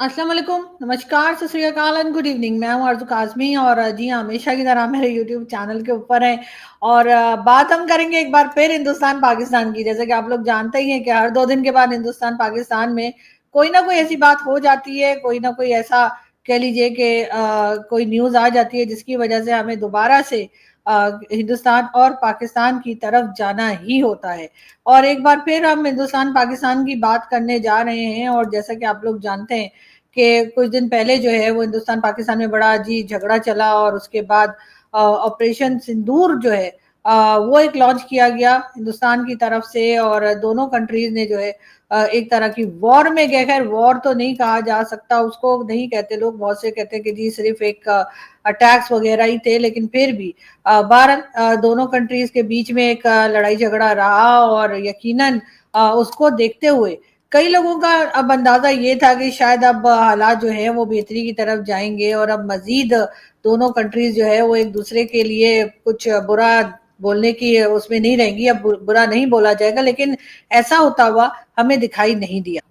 अस्सलाम वालेकुम, नमस्कार, सत श्री अकाल एंड गुड इवनिंग। मैं हूँ आरज़ू काज़मी और जी हाँ, हमेशा की तरह मेरे यूट्यूब चैनल के ऊपर है और बात हम करेंगे एक बार फिर हिंदुस्तान पाकिस्तान की। जैसे कि आप लोग जानते ही हैं कि हर 2 दिन के बाद हिंदुस्तान पाकिस्तान में कोई ना कोई ऐसी बात हो जाती है, कोई ना कोई ऐसा कह लीजिए कि कोई न्यूज़ आ जाती है जिसकी वजह से हमें दोबारा से हिंदुस्तान और पाकिस्तान की तरफ जाना ही होता है। और एक बार फिर हम हिंदुस्तान पाकिस्तान की बात करने जा रहे हैं और जैसा कि आप लोग जानते हैं कि कुछ दिन पहले जो है वो हिंदुस्तान पाकिस्तान में बड़ा जी झगड़ा चला और उसके बाद ऑपरेशन सिंदूर जो है वो एक लॉन्च किया गया हिंदुस्तान की तरफ से और दोनों कंट्रीज ने जो है एक तरह की वॉर में गए। खैर वॉर तो नहीं कहा जा सकता, उसको नहीं कहते लोग, बहुत से कहते हैं कि जी सिर्फ एक अटैक्स वगैरह ही थे, लेकिन फिर भी बहरहाल दोनों कंट्रीज के बीच में एक लड़ाई झगड़ा रहा और यकीनन उसको देखते हुए कई लोगों का अब अंदाजा ये था कि शायद अब हालात जो है वो बेहतरी की तरफ जाएंगे और अब मजीद दोनों कंट्रीज जो है वो एक दूसरे के लिए कुछ बुरा बोलने की उसमें नहीं रहेंगी। अब बुरा नहीं बोला जाएगा, लेकिन ऐसा होता हुआ हमें दिखाई नहीं दिया।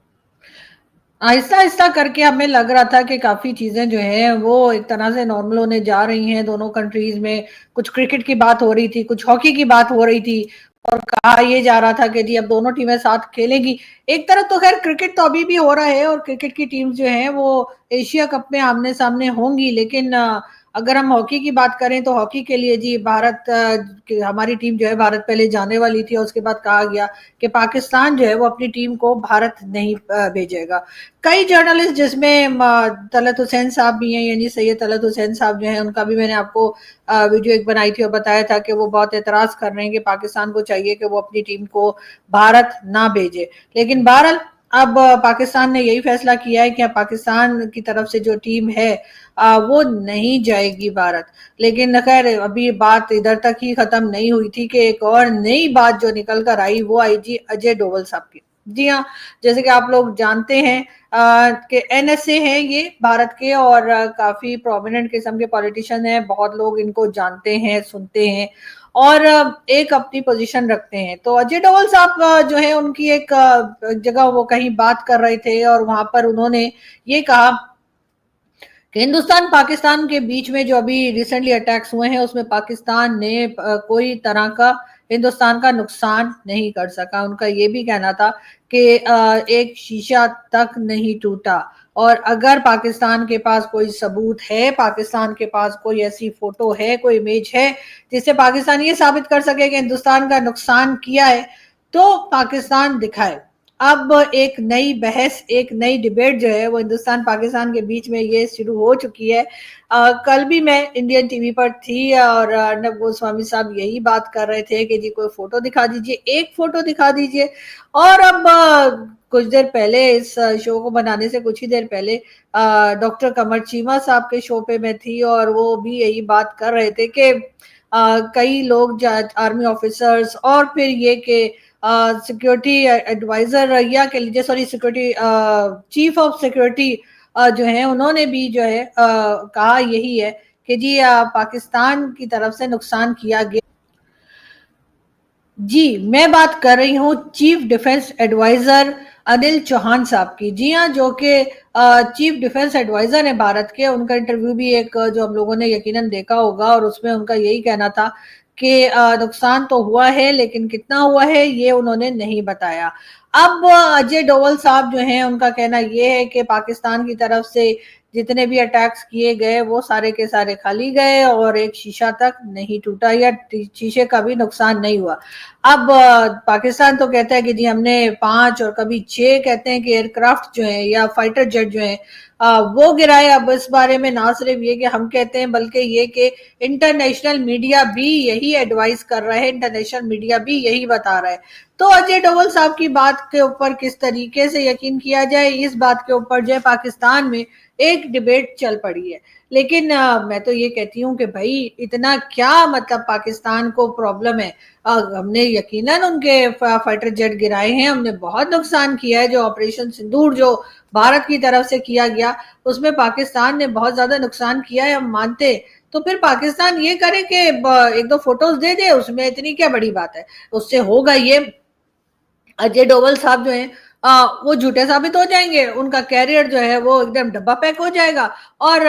आहिस्ता आहिस्ता करके हमें लग रहा था कि काफी चीजें जो हैं वो एक तरह से नॉर्मल होने जा रही हैं दोनों कंट्रीज में। कुछ क्रिकेट की बात हो रही थी, कुछ हॉकी की बात हो रही थी और कहा ये जा रहा था कि जी अब दोनों टीमें साथ खेलेंगी। एक तरफ तो खैर क्रिकेट तो अभी भी हो रहा है और क्रिकेट की टीम्स जो हैं वो एशिया कप में आमने सामने होंगी, लेकिन अगर हम हॉकी की बात करें तो हॉकी के लिए जी भारत हमारी टीम जो है भारत पहले जाने वाली थी और उसके बाद कहा गया कि पाकिस्तान जो है वो अपनी टीम को भारत नहीं भेजेगा। कई जर्नलिस्ट जिसमें तलत हुसैन साहब भी हैं, यानी सैयद तलत हुसैन साहब जो हैं, उनका भी मैंने आपको वीडियो एक बनाई थी और बताया था कि वो बहुत एतराज कर रहे हैं कि पाकिस्तान को चाहिए कि वो अपनी टीम को भारत ना भेजे। लेकिन बहरहाल अब पाकिस्तान ने यही फैसला किया है कि पाकिस्तान की तरफ से जो टीम है वो नहीं जाएगी भारत। लेकिन खैर अभी बात इधर तक ही खत्म नहीं हुई थी कि एक और नई बात जो निकल कर आई वो आई जी अजय डोवल साहब की। जी हाँ, जैसे कि आप लोग जानते हैं कि एनएसए हैं ये भारत के और काफी प्रोमिनेंट किस्म के पॉलिटिशियन हैं, बहुत लोग इनको जानते हैं, सुनते हैं और एक अपनी पोजीशन रखते हैं। तो अजय डोवल साहब जो है उनकी एक जगह वो कहीं बात कर रहे थे और वहां पर उन्होंने ये कहा कि हिंदुस्तान पाकिस्तान के बीच में जो अभी रिसेंटली अटैक्स हुए हैं उसमें पाकिस्तान ने कोई तरह का हिंदुस्तान का नुकसान नहीं कर सका। उनका ये भी कहना था कि एक शीशा तक नहीं टूटा और अगर पाकिस्तान के पास कोई सबूत है, पाकिस्तान के पास कोई ऐसी फोटो है, कोई इमेज है जिससे पाकिस्तान ये साबित कर सके कि हिंदुस्तान का नुकसान किया है तो पाकिस्तान दिखाए। अब एक नई बहस, एक नई डिबेट जो है वो हिंदुस्तान पाकिस्तान के बीच में ये शुरू हो चुकी है। कल भी मैं इंडियन टीवी पर थी और अर्नब गोस्वामी साहब यही बात कर रहे थे कि जी कोई फोटो दिखा दीजिए, एक फोटो दिखा दीजिए। और अब कुछ देर पहले इस शो को बनाने से कुछ ही देर पहले डॉक्टर कमर चीमा साहब के शो पे मैं थी और वो भी यही बात कर रहे थे कि कई लोग आर्मी ऑफिसर्स और फिर ये कि सिक्योरिटी एडवाइजर या कह लीजिए, sorry, security chief of security जो है उन्होंने भी जो है कहा यही है कि जी पाकिस्तान की तरफ से नुकसान किया गया। जी मैं बात कर रही हूँ chief defence adviser Anil Chauhan साहब की। जी हाँ, जो कि चीफ डिफेंस एडवाइजर है भारत के। उनका इंटरव्यू भी एक जो हम लोगों ने यकीनन देखा होगा और उसमें उनका यही कहना था कि नुकसान तो हुआ है लेकिन कितना हुआ है ये उन्होंने नहीं बताया। अब अजय डोवल साहब जो हैं उनका कहना ये है कि पाकिस्तान की तरफ से जितने भी अटैक्स किए गए वो सारे के सारे खाली गए और एक शीशा तक नहीं टूटा या शीशे का भी नुकसान नहीं हुआ। अब पाकिस्तान तो कहता है कि जी हमने 5 और कभी 6 कहते हैं कि एयरक्राफ्ट जो है या फाइटर जेट जो है वो गिराए। अब इस बारे में ना सिर्फ ये कि हम कहते हैं बल्कि ये कि इंटरनेशनल मीडिया भी यही एडवाइस कर रहा है, इंटरनेशनल मीडिया भी यही बता रहा है। तो अजय डोवल साहब की बात के ऊपर किस तरीके से यकीन किया जाए, इस बात के ऊपर जो है पाकिस्तान में एक डिबेट चल पड़ी है। लेकिन मैं तो ये कहती हूँ कि भाई इतना क्या मतलब पाकिस्तान को प्रॉब्लम है। हमने यकीनन उनके फाइटर जेट गिराए हैं, हमने बहुत नुकसान किया है। जो ऑपरेशन सिंदूर जो भारत की तरफ से किया गया उसमें पाकिस्तान ने बहुत ज्यादा नुकसान किया है, हम मानते। तो फिर पाकिस्तान ये करे कि एक दो फोटोज दे दे, उसमें इतनी क्या बड़ी बात है, उससे होगा ये। अजय डोवल साहब जो हैं वो झूठे साबित हो जाएंगे, उनका कैरियर जो है वो एकदम डब्बा पैक हो जाएगा, और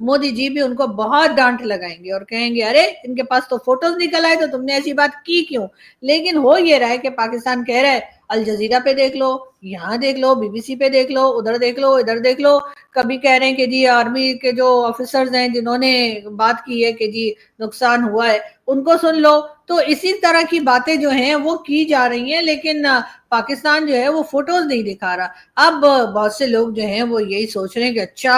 मोदी जी भी उनको बहुत डांट लगाएंगे और कहेंगे अरे इनके पास तो फोटोज निकल आए, तो तुमने ऐसी बात की क्यों। लेकिन हो ये रहा है कि पाकिस्तान कह रहा है अल जजीरा पे देख लो, यहाँ देख लो, बीबीसी पे देख लो, उधर देख लो, इधर देख लो। कभी कह रहे हैं कि जी आर्मी के जो ऑफिसर्स हैं जिन्होंने बात की है कि जी नुकसान हुआ है उनको सुन लो। तो इसी तरह की बातें जो हैं वो की जा रही हैं, लेकिन पाकिस्तान जो है वो फोटोज नहीं दिखा रहा। अब बहुत से लोग जो हैं वो यही सोच रहे हैं कि अच्छा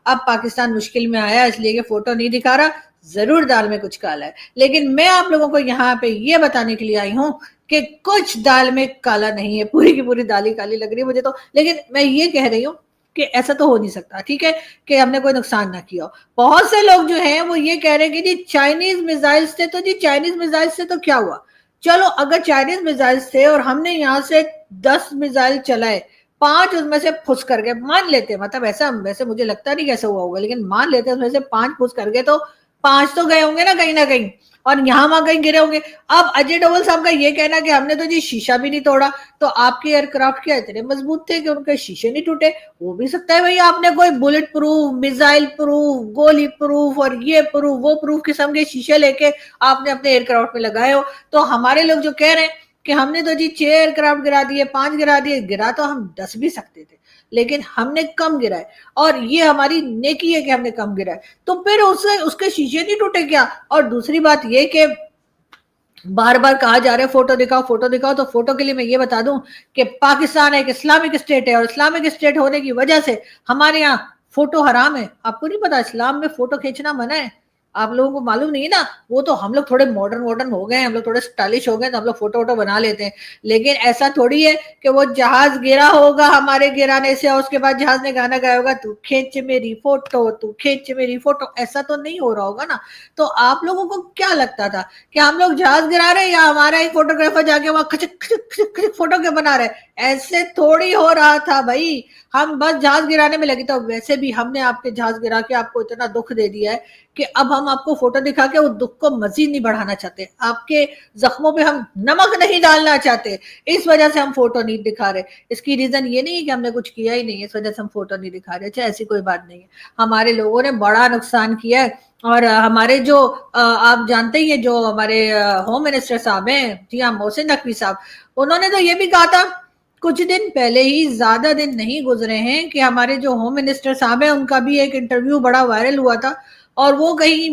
अब पाकिस्तान मुश्किल में आया इसलिए कि फोटो नहीं दिखा रहा, जरूर दाल में कुछ काला है। लेकिन मैं आप लोगों को यहाँ पे ये बताने के लिए आई हूँ कि कुछ दाल में काला नहीं है, पूरी की पूरी दाल ही काली लग रही है मुझे तो। लेकिन मैं ये कह रही हूँ कि ऐसा तो हो नहीं सकता, ठीक है, कि हमने कोई नुकसान ना किया हो। बहुत से लोग जो हैं वो ये कह रहे हैं कि जी चाइनीज मिसाइल से, तो जी चाइनीज मिसाइल से तो क्या हुआ, चलो अगर चाइनीज मिसाइल थे और हमने यहाँ से 10 मिसाइल चलाए, 5 उसमें से फुस कर गए, मान लेते, मतलब ऐसा वैसे मुझे लगता नहीं कैसे हुआ होगा, लेकिन मान लेते उसमें से 5 फुस कर गए, तो 5 तो गए होंगे ना कहीं, और यहाँ वहां कहीं गिरे होंगे। अब अजय डोवल साहब का ये कहना कि हमने तो जी शीशा भी नहीं तोड़ा, तो आपके एयरक्राफ्ट क्या इतने मजबूत थे कि उनके शीशे नहीं टूटे। हो भी सकता है भाई आपने कोई बुलेट प्रूफ, मिसाइल प्रूफ, गोली प्रूफ और ये प्रूफ वो प्रूफ किस्म के शीशे लेके आपने अपने एयरक्राफ्ट में लगाए हो। तो हमारे लोग जो कह रहे हैं कि हमने तो जी 6 एयरक्राफ्ट गिरा दिए, 5 गिरा दिए, गिरा तो हम 10 भी सकते थे, लेकिन हमने कम गिराए, और ये हमारी नेकी है कि हमने कम गिराए। तो फिर उससे उसके शीशे नहीं टूटे क्या। और दूसरी बात ये कि बार बार कहा जा रहा है फोटो दिखाओ फोटो दिखाओ, तो फोटो के लिए मैं ये बता दूं कि पाकिस्तान एक इस्लामिक स्टेट है, और इस्लामिक स्टेट होने की वजह से हमारे यहाँ फोटो हराम है। आपको नहीं पता इस्लाम में फोटो खींचना मना है, आप लोगों को मालूम नहीं है ना। वो तो हम लोग थोड़े मॉडर्न मॉडर्न हो गए हैं, हम लोग थोड़े स्टाइलिश हो गए तो हम लोग फोटो वोटो बना लेते हैं, लेकिन ऐसा थोड़ी है कि वो जहाज गिरा होगा हमारे गिराने से और उसके बाद जहाज ने गाना गाया होगा तू खींच मेरी फोटो, तू खींच मेरी फोटो, ऐसा तो नहीं हो रहा होगा ना। तो आप लोगों को क्या लगता था कि हम लोग जहाज गिरा रहे हैं या हमारा एक फोटोग्राफर जाके वहां खचक खचक खचक खचक फोटो के बना रहे, ऐसे थोड़ी हो रहा था भाई। हम बस जहाज गिराने में लगे, तो वैसे भी हमने आपके जहाज गिरा के आपको इतना दुख दे दिया है कि अब हम आपको फोटो दिखा के उस दुख को मजीद नहीं बढ़ाना चाहते, आपके जख्मों पे हम नमक नहीं डालना चाहते, इस वजह से हम फोटो नहीं दिखा रहे। इसकी रीजन ये नहीं है कि हमने कुछ किया ही नहीं है, इस वजह से हम फोटो नहीं दिखा रहे। अच्छा ऐसी कोई बात नहीं है, हमारे लोगों ने बड़ा नुकसान किया है। और हमारे जो आप जानते ही हैं जो हमारे होम मिनिस्टर साहब हैं, जी हाँ, मोहसिन नकवी साहब, उन्होंने तो ये भी कहा था कुछ दिन पहले ही, ज्यादा दिन नहीं गुजरे हैं, कि हमारे जो होम मिनिस्टर साहब हैं उनका भी एक इंटरव्यू बड़ा वायरल हुआ था, और वो कहीं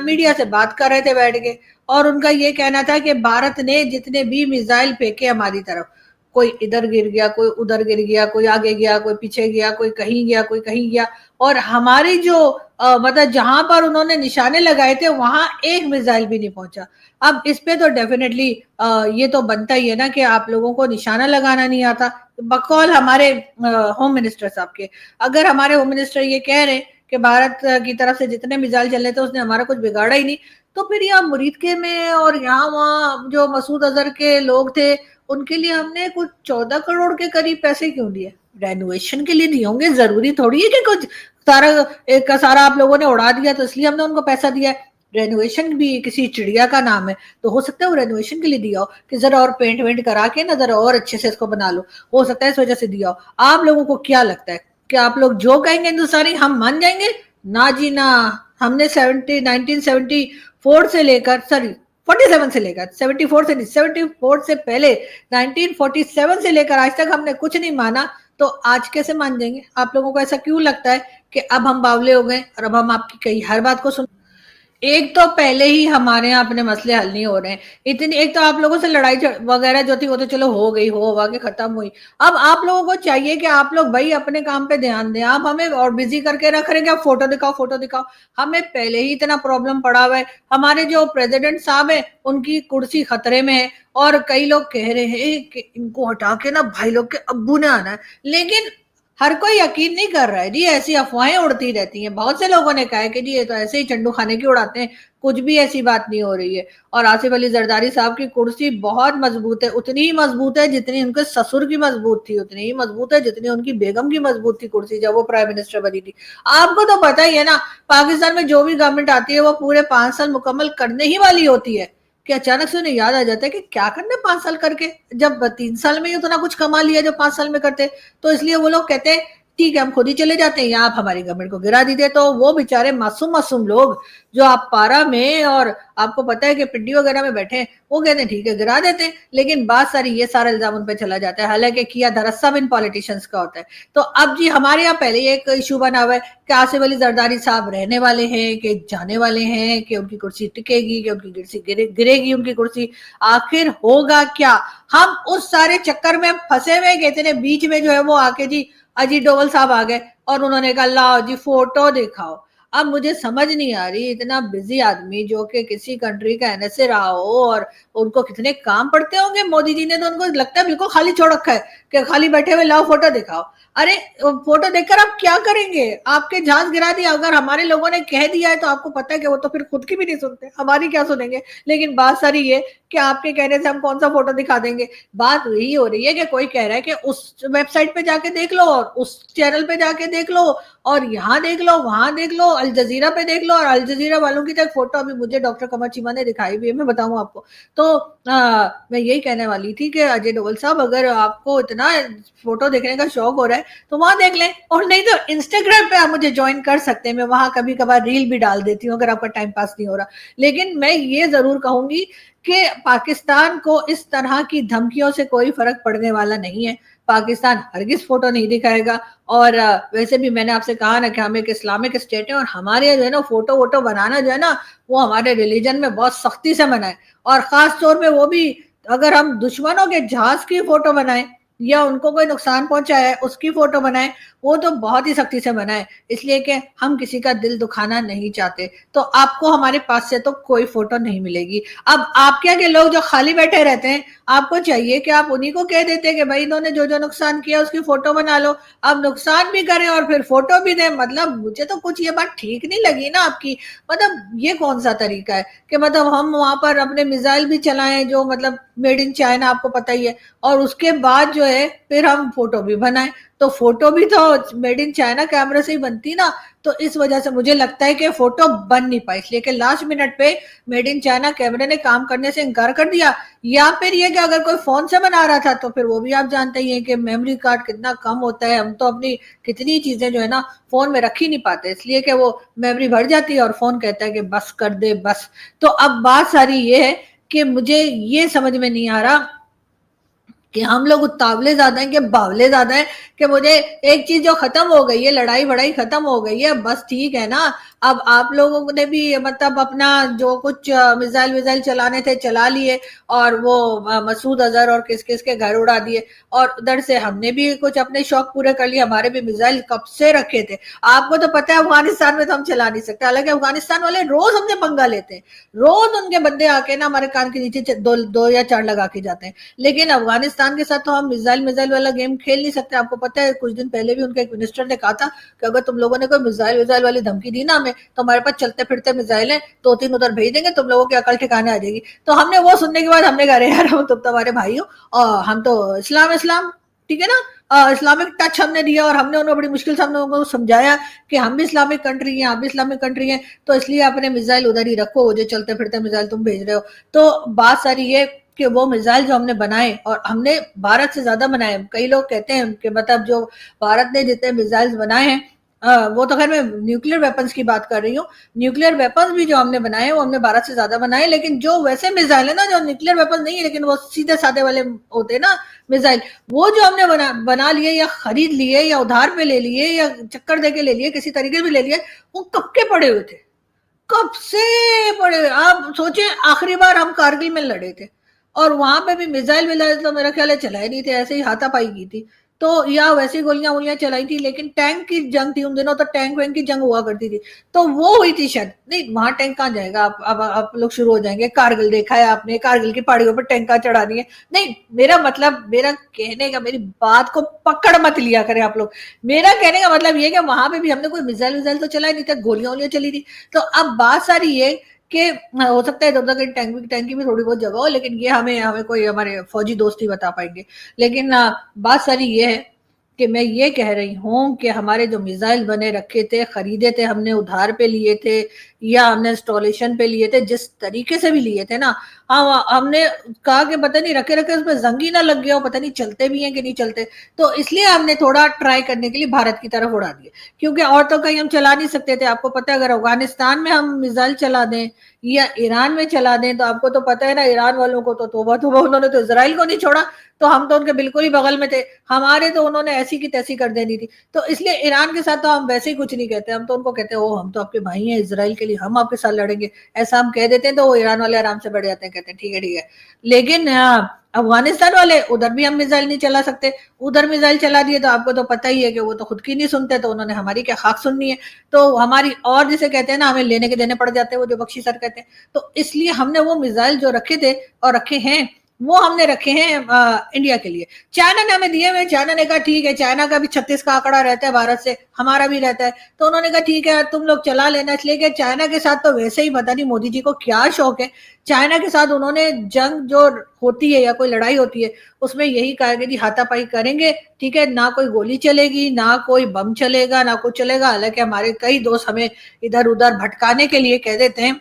मीडिया से बात कर रहे थे बैठ के, और उनका ये कहना था कि भारत ने जितने भी मिसाइल फेंके हमारी तरफ, कोई इधर गिर गया, कोई उधर गिर गया, कोई आगे गया, कोई पीछे गया, कोई कहीं गया, कोई कहीं गया, और हमारी जो मतलब जहां पर उन्होंने निशाने लगाए थे वहां एक मिसाइल भी नहीं पहुंचा। अब इस पे तो डेफिनेटली ये तो बनता ही है ना कि आप लोगों को निशाना लगाना नहीं आता, बकौल हमारे होम मिनिस्टर साहब के। अगर हमारे होम मिनिस्टर ये कह रहे हैं कि भारत की तरफ से जितने मिसाइल चले थे उसने हमारा कुछ बिगाड़ा ही नहीं, तो फिर यहाँ मुरीद के में और यहाँ वहाँ जो मसूद अजहर के लोग थे उनके लिए हमने कुछ 14 करोड़ के करीब पैसे क्यों दिए। रेनोवेशन के लिए दिए होंगे, जरूरी थोड़ी है कि कुछ सारा एक का सारा आप लोगों ने उड़ा दिया तो इसलिए हमने उनको पैसा दिया है। रेनोवेशन भी किसी चिड़िया का नाम है, तो हो सकता है वो रेनोवेशन के लिए दिया हो कि जरा और पेंट वेंट करा के ना जरा और अच्छे से इसको बना लो, हो सकता है इस वजह से दिया हो। आप लोगों को क्या लगता है कि आप लोग जो कहेंगे हिंदुस्तानी हम मान जाएंगे? ना जी ना। हमने 1974 से लेकर, सॉरी 47 से लेकर, 74 से नहीं, 74 से पहले 1947 से लेकर आज तक हमने कुछ नहीं माना, तो आज कैसे मान जाएंगे? आप लोगों को ऐसा क्यों लगता है कि अब हम बावले हो गए और अब हम आपकी कई हर बात को सुन। एक तो पहले ही हमारे यहाँ अपने मसले हल नहीं हो रहे हैं इतनी, एक तो आप लोगों से लड़ाई वगैरह जो थी वो तो चलो हो गई, हो के खत्म हुई। अब आप लोगों को चाहिए कि आप लोग भाई अपने काम पे ध्यान दें, आप हमें और बिजी करके रख रहे हैं कि आप फोटो दिखाओ फोटो दिखाओ। हमें पहले ही इतना प्रॉब्लम पड़ा हुआ है, हमारे जो प्रेसिडेंट साहब है उनकी कुर्सी खतरे में है, और कई लोग कह रहे हैं कि इनको हटा के ना भाई लोग के अब्बू ने आना है, लेकिन हर कोई यकीन नहीं कर रहा है जी, ऐसी अफवाहें उड़ती रहती हैं। बहुत से लोगों ने कहा है कि जी ये तो ऐसे ही चंडू खाने की उड़ाते हैं, कुछ भी ऐसी बात नहीं हो रही है। और आसिफ अली जरदारी साहब की कुर्सी बहुत मजबूत है, उतनी ही मजबूत है जितनी उनके ससुर की मजबूत थी, उतनी ही मजबूत है जितनी उनकी बेगम की मजबूत थी कुर्सी जब वो प्राइम मिनिस्टर बनी थी। आपको तो पता ही है ना, पाकिस्तान में जो भी गवर्नमेंट आती है वो पूरे 5 साल मुकम्मल करने ही वाली होती है, कि अचानक से उन्हें याद आ जाता है कि क्या करना है 5 साल करके, जब 3 साल में ही उतना कुछ कमा लिया जो 5 साल में करते। तो इसलिए वो लोग कहते हैं ठीक है हम खुद ही चले जाते हैं, या आप हमारी गवर्नमेंट को गिरा दीजिए। तो वो बेचारे मासूम मासूम लोग जो आप पारा में और आपको पता है कि पिंडी वगैरह में बैठे हैं, वो कहते हैं ठीक है गिरा देते हैं, लेकिन बात सारी ये सारा इल्जाम उन पे चला जाता है, हालांकि किया धरस सब इन पॉलिटिशियंस का होता है। तो अब जी हमारे यहाँ पहले ही एक इशू बना हुआ है कि आसिफ अली जरदारी साहब रहने वाले हैं कि जाने वाले हैं, कि उनकी कुर्सी टिकेगी, कि उनकी कुर्सी गिरेगी उनकी कुर्सी, आखिर होगा क्या। हम उस सारे चक्कर में फंसे हुए, कहते हैं बीच में जो है वो आके जी अजीत डोवल साहब आ गए और उन्होंने कहा लाओ जी फोटो दिखाओ। अब मुझे समझ नहीं आ रही, इतना बिजी आदमी जो कि किसी कंट्री का एनएसए रहा हो और उनको कितने काम पड़ते होंगे, मोदी जी ने तो उनको लगता है बिल्कुल खाली छोड़ रखा है कि खाली बैठे हुए लाओ फोटो दिखाओ। अरे फोटो देखकर आप क्या करेंगे, आपके जहाज गिरा दिया। अगर हमारे लोगों ने कह दिया है तो आपको पता है कि वो तो फिर खुद की भी नहीं सुनते, हमारी क्या सुनेंगे। लेकिन बात सारी ये कि आपके कहने से हम कौन सा फोटो दिखा देंगे। बात यही हो रही है कि कोई कह रहा है कि उस वेबसाइट पे जाके देख लो और उस चैनल पे जाके देख लो और यहाँ देख लो वहां देख लो, अल जजीरा पे देख लो। और अल जजीरा वालों की तो फोटो अभी मुझे डॉक्टर कमर चीमा ने दिखाई भी है, मैं बताऊं आपको। तो मैं यही कहने वाली थी कि अजय डोवल साहब अगर आपको इतना फोटो देखने का शौक हो रहा है तो वहां देख लें, और नहीं तो इंस्टाग्राम पे आप मुझे ज्वाइन कर सकते हैं, मैं वहां कभी कभार रील भी डाल देती हूँ अगर आपका टाइम पास नहीं हो रहा। लेकिन मैं ये जरूर कहूंगी कि पाकिस्तान को इस तरह की धमकियों से कोई फर्क पड़ने वाला नहीं है। पाकिस्तान हरगिज फोटो नहीं दिखाएगा। और वैसे भी मैंने आपसे कहा ना कि हम एक इस्लामिक स्टेट है और हमारे यहाँ जो है ना फोटो वोटो बनाना जो है ना वो हमारे रिलीजन में बहुत सख्ती से मना है। और खास तौर पे वो भी अगर हम दुश्मनों के जहाज की फोटो बनाए या उनको कोई नुकसान पहुंचा है उसकी फोटो बनाए, वो तो बहुत ही सख्ती से मना है, इसलिए कि हम किसी का दिल दुखाना नहीं चाहते। तो आपको हमारे पास से तो कोई फोटो नहीं मिलेगी। अब आप क्या के लोग जो खाली बैठे रहते हैं, आपको चाहिए कि आप उन्हीं को कह देते कि भाई इन्होंने जो जो नुकसान किया उसकी फोटो बना लो। अब नुकसान भी करें और फिर फोटो भी दें, मतलब मुझे तो कुछ ये बात ठीक नहीं लगी ना आपकी। मतलब ये कौन सा तरीका है कि मतलब हम वहां पर अपने मिसाइल भी चलाएं जो मतलब मेड इन चाइना, आपको पता ही है, और उसके बाद जो है फिर हम फोटो भी बनाएं। तो फोटो भी तो मेड इन चाइना कैमरे से ही बनती ना। तो इस वजह से मुझे लगता है कि फोटो बन नहीं पाई, इसलिए कि लास्ट मिनट पे मेड इन चाइना कैमरे ने काम करने से इनकार कर दिया। या फिर ये कि अगर कोई फोन से बना रहा था तो फिर वो भी आप जानते ही हैं कि मेमोरी कार्ड कितना कम होता है। हम तो अपनी कितनी चीजें जो है ना फोन में रख ही नहीं पाते, इसलिए कि वो मेमोरी भर जाती है और फोन कहता है कि बस कर दे बस। तो अब बात सारी ये है कि मुझे ये समझ में नहीं आ रहा कि हम लोग उतावले ज्यादा हैं कि बावले ज्यादा हैं, कि मुझे एक चीज जो खत्म हो गई है, लड़ाई बड़ाई खत्म हो गई है, बस ठीक है ना। अब आप लोगों ने भी मतलब अपना जो कुछ मिसाइल विजाइल चलाने थे चला लिए और वो मसूद अजहर और किस किस के घर उड़ा दिए, और उधर से हमने भी कुछ अपने शौक पूरे कर लिए, हमारे भी मिसाइल कब से रखे थे। आपको तो पता है अफगानिस्तान में तो हम चला नहीं सकते, हालांकि अफगानिस्तान वाले रोज हमसे पंगा लेते हैं, रोज उनके बंदे आके ना हमारे कान के नीचे दो या चार लगा के जाते हैं। लेकिन अफगानिस्तान के साथ तो हम मिसाइल वाला गेम खेल नहीं सकते। आपको पता है कुछ दिन पहले भी उनके एक मिनिस्टर ने कहा था कि अगर तुम लोगों ने कोई मिसाइल वाली धमकी दी ना हमें, तो हमारे पास चलते फिरते मिसाइल है, 2-3 उधर भेज देंगे, तुम लोगों की अकल ठिकाने आ जाएगी। तो हमने वो सुनने के बाद हमने कहा यार हम तुम तो हमारे भाई हो और हम तो इस्लाम इस्लाम ठीक है ना, इस्लामिक टच हमने दिया और हमने उन्हें बड़ी मुश्किल से हमने उनको समझाया कि हम भी इस्लामिक कंट्री हैं, आप भी इस्लामिक कंट्री हैं, तो इसलिए अपने मिसाइल उधर ही रखो, जो चलते फिरते मिसाइल तुम भेज रहे हो। तो बात सारी ये कि वो मिसाइल जो हमने बनाए और हमने भारत से ज्यादा बनाए, कई लोग कहते हैं कि मतलब जो भारत ने जितने मिसाइल बनाए हैं, वो तो खैर मैं न्यूक्लियर वेपन्स की बात कर रही हूँ, न्यूक्लियर वेपन्स भी जो हमने बनाए वो हमने भारत से ज्यादा बनाए। लेकिन जो वैसे मिसाइल है ना जो न्यूक्लियर वेपन नहीं है लेकिन वो सीधे साधे वाले होते हैं ना मिसाइल, वो जो हमने बना लिए या खरीद लिए या उधार पे ले लिए या चक्कर दे के ले लिए, किसी तरीके भी ले लिए, वो कब के पड़े हुए थे, कब से पड़े हुए। आप सोचिए आखिरी बार हम कारगिल में लड़े थे और वहां पे भी मिसाइल तो मेरा ख्याल है चलाए नहीं थे, ऐसे ही हाथापाई की थी। तो या वैसी गोलियां वोलियां चलाई थी, लेकिन टैंक की जंग थी उन दिनों, तो टैंक वैंक की जंग हुआ करती थी, तो वो हुई थी शायद। नहीं वहां टैंक कहाँ जाएगा, अब आप लोग शुरू हो जाएंगे कारगिल देखा है आपने, कारगिल की पहाड़ियों पर टैंका चढ़ानी है। नहीं मेरा मतलब, मेरा कहने का, मेरी बात को पकड़ मत लिया करें आप लोग। मेरा कहने का मतलब ये कि वहां पे भी हमने कोई मिसाइल विसाइल तो चलाई नहीं था, गोलियां वोलियां चली थी। तो अब बात सारी ये कि हो सकता है इधर उधर टैंक की भी थोड़ी बहुत जगह हो, लेकिन ये हमें हमें कोई हमारे फौजी दोस्त ही बता पाएंगे। लेकिन बात सारी ये है کہ میں یہ کہہ رہی ہوں کہ ہمارے جو میزائل بنے رکھے تھے، خریدے تھے ہم نے، ادھار پہ لیے تھے یا ہم نے انسٹالیشن پہ لیے تھے، جس طریقے سے بھی لیے تھے نا، ہم نے کہا کہ پتہ نہیں رکھے رکھے اس پہ زنگ ہی نہ لگ گیا ہو، پتہ نہیں چلتے بھی ہیں کہ نہیں چلتے، تو اس لیے ہم نے تھوڑا ٹرائی کرنے کے لیے بھارت کی طرف اڑا دیے، کیونکہ اور تو کہیں ہم چلا نہیں سکتے تھے. آپ کو پتہ ہے اگر افغانستان میں ہم میزائل چلا دیں یا ایران میں چلا دیں تو آپ کو تو پتہ ہے نا، ایران والوں کو تو توبہ توبہ، انہوں نے تو اسرائیل کو نہیں چھوڑا، تو ہم تو ان کے بالکل ہی بغل میں تھے، ہمارے تو انہوں نے ایسی کی تیسی کر دینی تھی. تو اس لیے ایران کے ساتھ تو ہم ویسے ہی کچھ نہیں کہتے، ہم تو ان کو کہتے ہیں او ہم تو آپ کے بھائی ہیں، اسرائیل کے لیے ہم آپ کے ساتھ لڑیں گے، ایسا ہم کہہ دیتے ہیں تو وہ ایران والے آرام سے بیٹھ جاتے ہیں، کہتے ہیں ٹھیک ہے ٹھیک ہے. لیکن افغانستان والے ادھر بھی ہم میزائل نہیں چلا سکتے، ادھر میزائل چلا دیے تو آپ کو تو پتہ ہی ہے کہ وہ تو خود کی نہیں سنتے، تو انہوں نے ہماری کیا خاک سننی ہے، تو ہماری اور جسے کہتے ہیں نا ہمیں لینے کے دینے پڑ جاتے ہیں، وہ جو بخشی سر کہتے ہیں. تو اس لیے ہم نے وہ میزائل جو رکھے تھے اور رکھے ہیں وہ ہم نے رکھے ہیں انڈیا کے لیے. چائنا نے ہمیں دیے ہوئے، چائنا نے کہا ٹھیک ہے، چائنا کا بھی 36 کا آنکڑا رہتا ہے بھارت سے، ہمارا بھی رہتا ہے، تو انہوں نے کہا ٹھیک ہے تم لوگ چلا لینا. اس لیے کہ چائنا کے ساتھ تو ویسے ہی پتہ نہیں مودی جی کو کیا شوق ہے، چائنا کے ساتھ انہوں نے جنگ جو ہوتی ہے یا کوئی لڑائی ہوتی ہے اس میں یہی کہا کہ جی ہاتھا پائی کریں گے، ٹھیک ہے، نہ کوئی گولی چلے گی، نہ کوئی بم چلے گا، نہ کچھ چلے گا. حالانکہ ہمارے کئی دوست ہمیں ادھر ادھر بھٹکانے کے لیے کہہ دیتے ہیں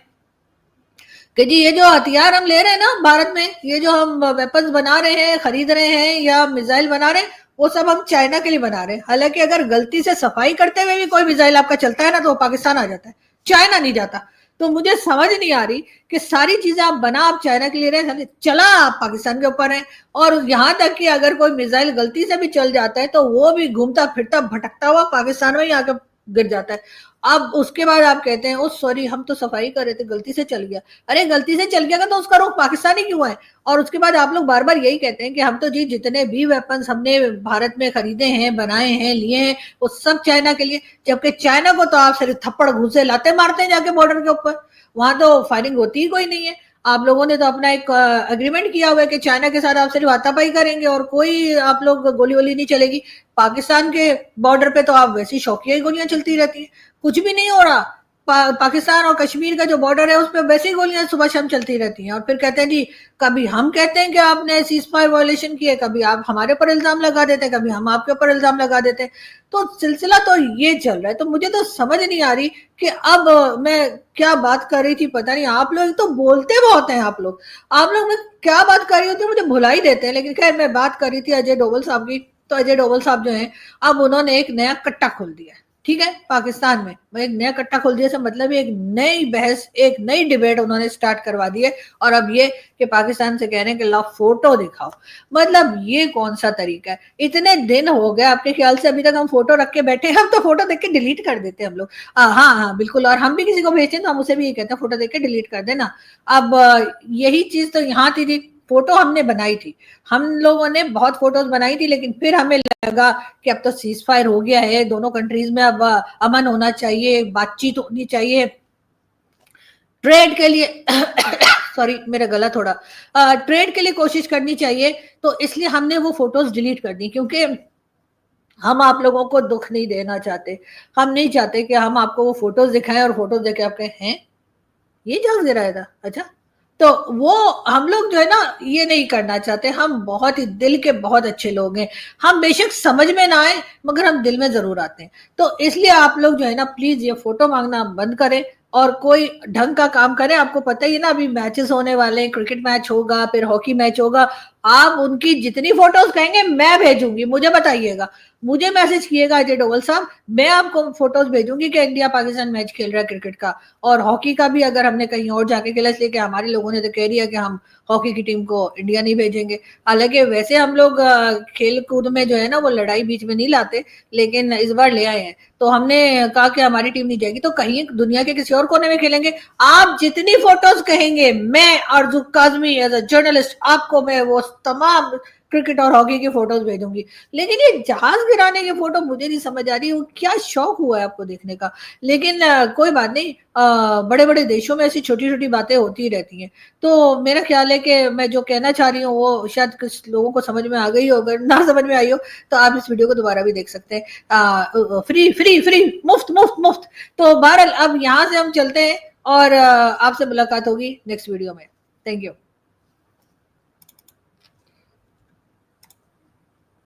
کہ جی یہ جو ہتھیار ہم لے رہے ہیں نا بھارت میں، یہ جو ہم ویپنز بنا رہے ہیں، خرید رہے ہیں یا میزائل بنا رہے ہیں، وہ سب ہم چائنا کے لیے بنا رہے ہیں. حالانکہ اگر غلطی سے صفائی کرتے ہوئے بھی کوئی میزائل آپ کا چلتا ہے نا تو وہ پاکستان آ جاتا ہے، چائنا نہیں جاتا. تو مجھے سمجھ نہیں آ رہی کہ ساری چیزیں آپ بنا آپ چائنا کے لیے رہے، چلا آپ پاکستان کے اوپر ہیں، اور یہاں تک کہ اگر کوئی میزائل غلطی سے بھی چل جاتا ہے تو وہ بھی گھومتا پھرتا بھٹکتا ہوا پاکستان میں ہی آ کے گر جاتا ہے. اب اس کے بعد آپ کہتے ہیں او سوری ہم تو صفائی کر رہے تھے غلطی سے چل گیا. ارے غلطی سے چل گیا گا تو اس کا رخ پاکستانی کیوں ہے؟ اور اس کے بعد آپ لوگ بار بار یہی کہتے ہیں کہ ہم تو جی جتنے بھی ویپنز ہم نے بھارت میں خریدے ہیں، بنائے ہیں، لیے ہیں، وہ سب چائنا کے لیے. جبکہ چائنا کو تو آپ صرف تھپڑ گھوسے لاتے مارتے ہیں جا کے بارڈر کے اوپر، وہاں تو فائرنگ ہوتی ہی کوئی نہیں ہے. آپ لوگوں نے تو اپنا ایک اگریمنٹ کیا ہوا ہے کہ چائنا کے ساتھ آپ صرف ہاتھا پائی کریں گے اور کوئی آپ لوگ گولی وولی نہیں چلے گی. پاکستان کے بارڈر پہ تو آپ ویسی شوقیہ ہی گولیاں چلتی رہتی ہیں، کچھ بھی نہیں ہو رہا. پاکستان اور کشمیر کا جو بارڈر ہے اس پہ ویسی گولیاں صبح شام چلتی رہتی ہیں، اور پھر کہتے ہیں جی کبھی ہم کہتے ہیں کہ آپ نے سیز فائر وائلیشن کی ہے، کبھی آپ ہمارے اوپر الزام لگا دیتے ہیں، کبھی ہم آپ کے اوپر الزام لگا دیتے ہیں. تو سلسلہ تو یہ چل رہا ہے. تو مجھے تو سمجھ نہیں آ رہی کہ اب میں کیا بات کر رہی تھی پتہ نہیں. آپ لوگ تو بولتے بہت ہیں، آپ لوگ میں کیا بات کر رہی ہوتی ہے مجھے بھلا ہی دیتے ہیں. لیکن خیر میں بات کر رہی تھی اجے ڈوبل صاحب کی. تو اجے ڈوبل صاحب جو ہیں اب انہوں نے ایک نیا کٹا کھول دیا ہے، ٹھیک ہے، پاکستان میں ایک نیا کٹا کھول دیا سے مطلب ایک نئی بحث، ایک نئی ڈیبیٹ انہوں نے سٹارٹ کروا دی ہے. اور اب یہ کہ پاکستان سے کہہ رہے ہیں کہ لاؤ فوٹو دکھاؤ. مطلب یہ کون سا طریقہ ہے؟ اتنے دن ہو گئے آپ کے خیال سے ابھی تک ہم فوٹو رکھ کے بیٹھے ہیں؟ ہم تو فوٹو دیکھ کے ڈیلیٹ کر دیتے ہیں ہم لوگ. ہاں بالکل. اور ہم بھی کسی کو بھیجتے ہیں تو ہم اسے بھی یہ کہتے ہیں فوٹو دیکھ کے ڈیلیٹ کر دینا. اب یہی چیز تو یہاں تھی، فوٹو ہم نے بنائی تھی، ہم لوگوں نے بہت فوٹوز بنائی تھی، لیکن پھر ہمیں لگا کہ اب تو سیز فائر ہو گیا ہے، دونوں کنٹریز میں اب امن ہونا چاہیے، بات چیت ہونی چاہیے، ٹریڈ کے لیے سوری میرا گلا تھوڑا ٹریڈ کے لیے کوشش کرنی چاہیے. تو اس لیے ہم نے وہ فوٹوز ڈیلیٹ کر دی، کیونکہ ہم آپ لوگوں کو دکھ نہیں دینا چاہتے. ہم نہیں چاہتے کہ ہم آپ کو وہ فوٹوز دکھائیں اور فوٹوز دیکھ کے آپ کہیں ہیں یہ جاگ دے رہا تھا. اچھا تو وہ ہم لوگ جو ہے نا یہ نہیں کرنا چاہتے. ہم بہت ہی دل کے بہت اچھے لوگ ہیں، ہم بے شک سمجھ میں نہ آئے مگر ہم دل میں ضرور آتے ہیں. تو اس لیے آپ لوگ جو ہے نا پلیز یہ فوٹو مانگنا بند کریں اور کوئی ڈھنگ کا کام کریں. آپ کو پتہ ہی ہے نا ابھی میچز ہونے والے ہیں، کرکٹ میچ ہوگا، پھر ہاکی میچ ہوگا. آپ ان کی جتنی فوٹوز کہیں گے میں بھیجوں گی، مجھے بتائیے گا، مجھے میسج کیے گا اجے ڈوبل صاحب، میں آپ کو فوٹوز بھیجوں گی کہ انڈیا پاکستان میچ کھیل رہا ہے کرکٹ کا. اور ہاکی کا بھی اگر ہم نے کہیں اور جا کے کھیلا، اس لیے کہ ہمارے لوگوں نے تو کہہ دیا کہ ہم ہاکی کی ٹیم کو انڈیا نہیں بھیجیں گے. حالانکہ ویسے ہم لوگ کھیل کود میں جو ہے نا وہ لڑائی بیچ میں نہیں لاتے، لیکن اس بار لے آئے ہیں. تو ہم نے کہا کہ ہماری ٹیم نہیں جائے گی تو کہیں دنیا کے کسی اور کونے میں کھیلیں گے. آپ جتنی فوٹوز کہیں گے میں آرزو کاظمی ایز اے جرنلسٹ آپ کو میں وہ تمام کرکٹ اور ہاکی کی فوٹوز بھیجوں گی. لیکن یہ جہاز گرانے کی فوٹو مجھے نہیں سمجھ آ رہی وہ کیا شوق ہوا ہے آپ کو دیکھنے کا. لیکن کوئی بات نہیں، بڑے بڑے دیشوں میں ایسی چھوٹی چھوٹی باتیں ہوتی رہتی ہیں. تو میرا خیال ہے کہ میں جو کہنا چاہ رہی ہوں وہ شاید کچھ لوگوں کو سمجھ میں آ گئی ہو. اگر نہ سمجھ میں آئی ہو تو آپ اس ویڈیو کو دوبارہ بھی دیکھ سکتے ہیں، فری فری فری مفت مفت مفت. تو بہرحال اب یہاں سے ہم چلتے ہیں اور آپ سے ملاقات ہوگی نیکسٹ ویڈیو میں. Thank you.